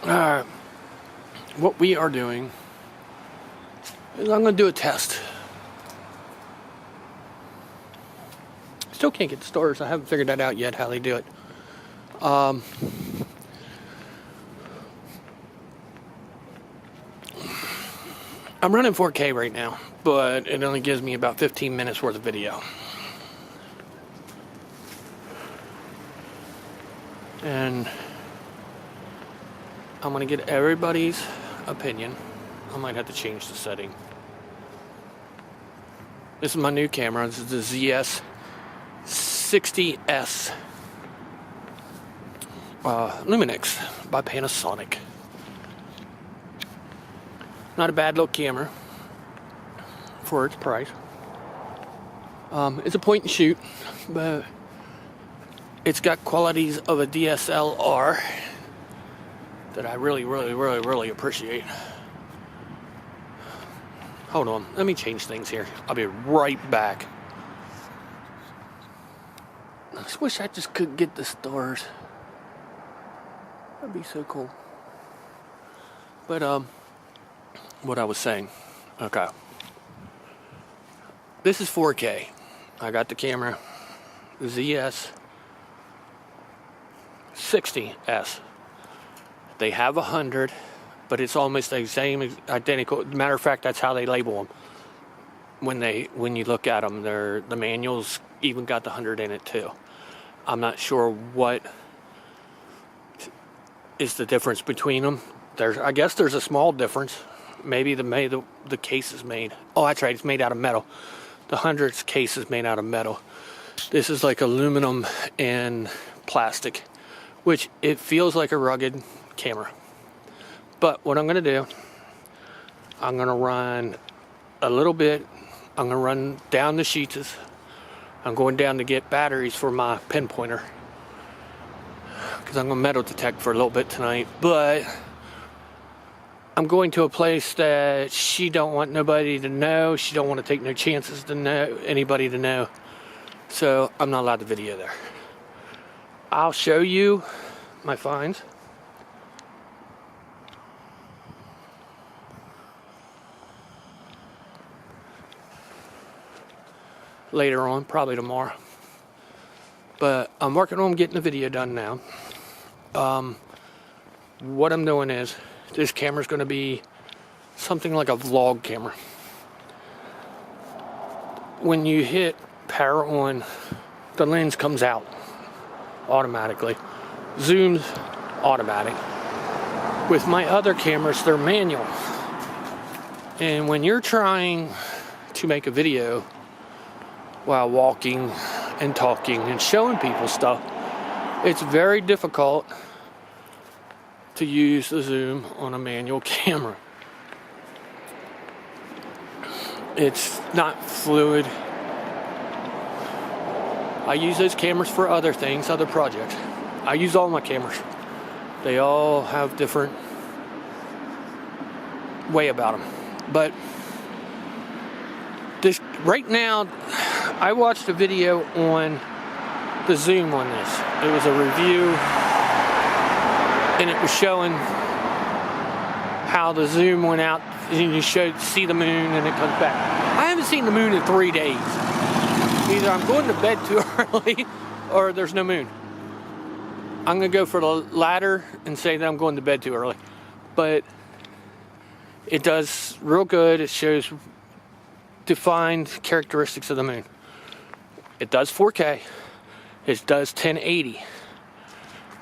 What we are doing is I'm going to do a test. Still can't get the stars. I haven't figured that out yet, how they do it. I'm running 4K right now, but it only gives me about 15 minutes worth of video. And I'm going to get everybody's opinion. I might have to change the setting. This is my new camera. This is the ZS60S Lumix by Panasonic. Not a bad little camera for its price. It's a point and shoot, but it's got qualities of a DSLR that I really appreciate. Hold on, let me change things here. I'll be right back. I just wish I just could get the stars. That'd be so cool. But what I was saying. Okay. This is 4K. I got the camera, the ZS60S. They have 100, but it's almost the same, identical. Matter of fact, that's how they label them. When you look at them, the manuals even got the 100 in it too. I'm not sure what is the difference between them. I guess there's a small difference. Maybe the case is made. Oh, that's right. It's made out of metal. The 100's case is made out of metal. This is like aluminum and plastic, which it feels like a rugged camera. But what I'm going to do, I'm going to run a little bit. I'm going to run down the sheets. I'm going down to get batteries for my pinpointer, because I'm going to metal detect for a little bit tonight. But I'm going to a place that she don't want nobody to know. She don't want to take no chances to know anybody to know. So I'm not allowed to video there. I'll show you my finds. Later on, probably tomorrow. But I'm working on getting the video done now. What I'm doing is, this camera's going to be something like a vlog camera. When you hit power on, the lens comes out automatically. Zoom's automatic. With my other cameras, they're manual. And when you're trying to make a video while walking and talking and showing people stuff, it's very difficult to use the zoom on a manual camera. It's not fluid. I use those cameras for other things, other projects. I use all my cameras. They all have different way about them. But this right now, I watched a video on the zoom on this. It was a review, and it was showing how the zoom went out, and you see the moon, and it comes back. I haven't seen the moon in 3 days. Either I'm going to bed too early, or there's no moon. I'm going to go for the latter and say that I'm going to bed too early. But it does real good. It shows defined characteristics of the moon. It does 4K. It does 1080.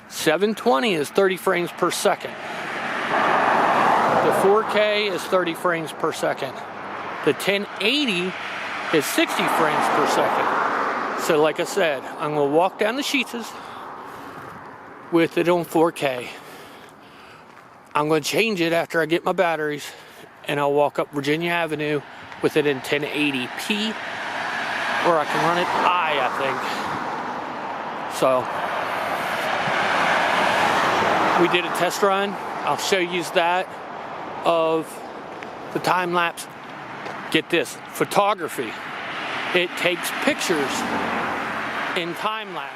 720 is 30 frames per second. The 4K is 30 frames per second. The 1080 is 60 frames per second. So like I said, I'm going to walk down the sheets with it on 4K. I'm going to change it after I get my batteries, and I'll walk up Virginia Avenue with it in 1080p, or I can run it I think. So we did a test run. I'll show you that of the time lapse. Get this, photography. It takes pictures in time lapse.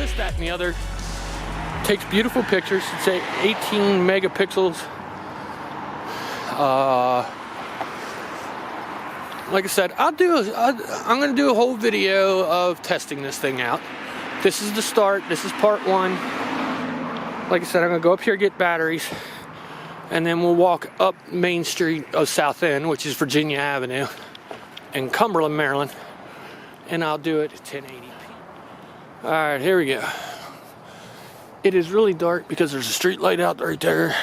this, that, and the other. Takes beautiful pictures. It's 18 megapixels. Like I said, I'm going to do a whole video of testing this thing out. This is the start. This is part one. Like I said, I'm going to go up here, get batteries, and then we'll walk up Main Street of South End, which is Virginia Avenue, in Cumberland, Maryland, and I'll do it at 1080p. All right, here we go. It is really dark because there's a street light out right there.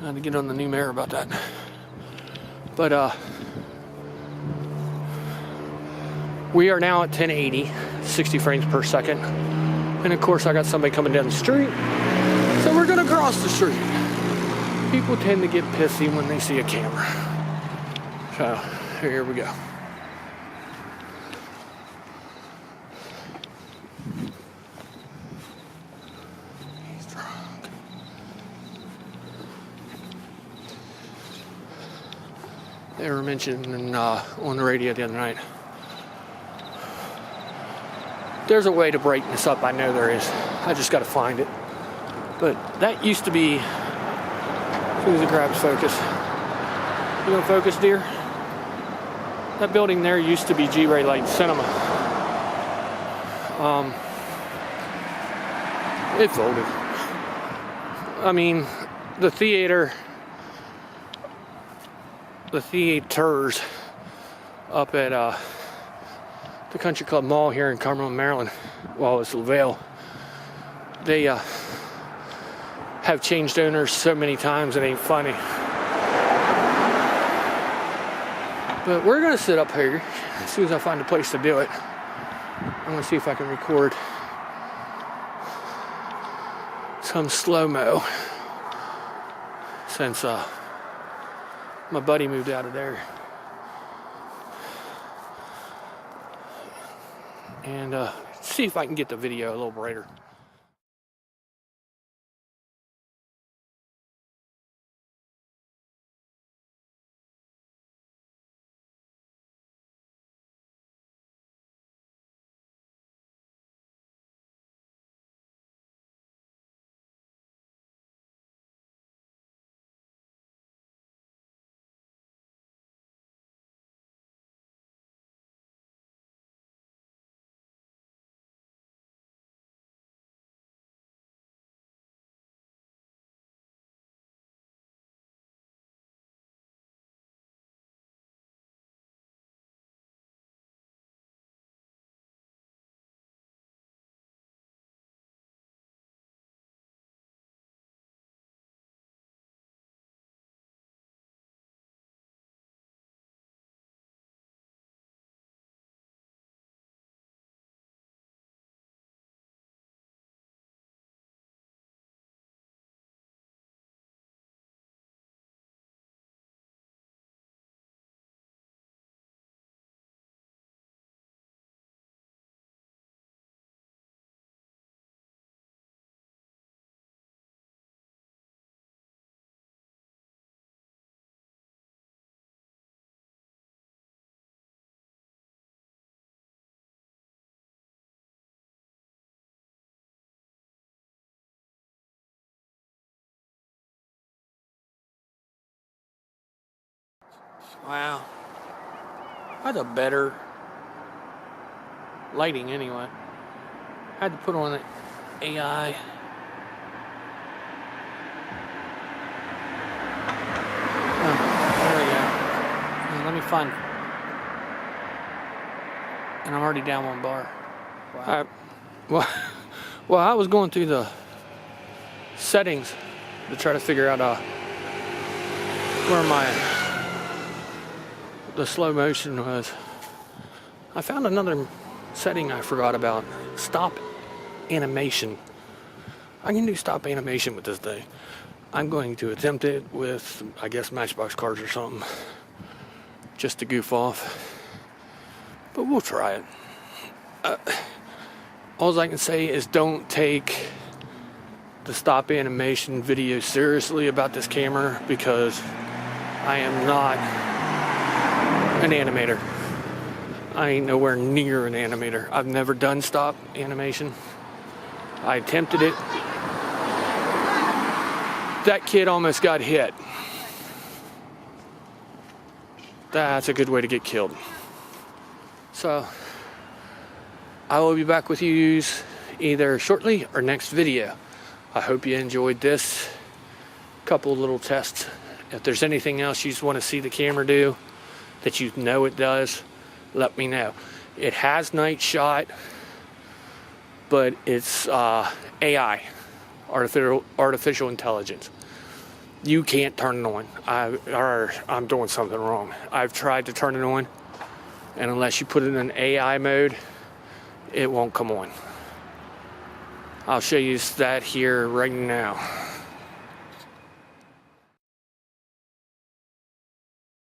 I had to get on the new mirror about that. But we are now at 1080, 60 frames per second. And of course I got somebody coming down the street, so we're gonna cross the street. People tend to get pissy when they see a camera. So here we go. He's drunk. They were mentioning on the radio the other night. There's a way to brighten this up, I know there is. I just gotta find it. But that used to be, as soon as it grabs focus. You gonna focus, dear? That building there used to be G-Ray Light Cinema. It folded. I mean, the theaters up at the Country Club Mall here in Cumberland, Maryland, well, it's LaVale. They have changed owners so many times it ain't funny. But we're gonna sit up here as soon as I find a place to do it. I'm gonna see if I can record some slow-mo since my buddy moved out of there. And see if I can get the video a little brighter. Wow. That's a better lighting anyway. I had to put on the AI. Oh, there we go. And let me find. And I'm already down one bar. Wow. Well, I was going through the settings to try to figure out where the slow motion was. I found another setting I forgot about. Stop animation. I can do stop animation with this thing. I'm going to attempt it with, I guess, Matchbox cards or something, just to goof off. But we'll try it. All I can say is don't take the stop animation video seriously about this camera, because I am not an animator. I ain't nowhere near an animator. I've never done stop animation. I attempted it. That kid almost got hit. That's a good way to get killed. So, I will be back with you either shortly or next video. I hope you enjoyed this couple little tests. If there's anything else you want to see the camera do that you know it does, let me know. It has night shot, but it's AI, artificial intelligence. You can't turn it on. I'm doing something wrong. I've tried to turn it on, and unless you put it in AI mode, it won't come on. I'll show you that here right now.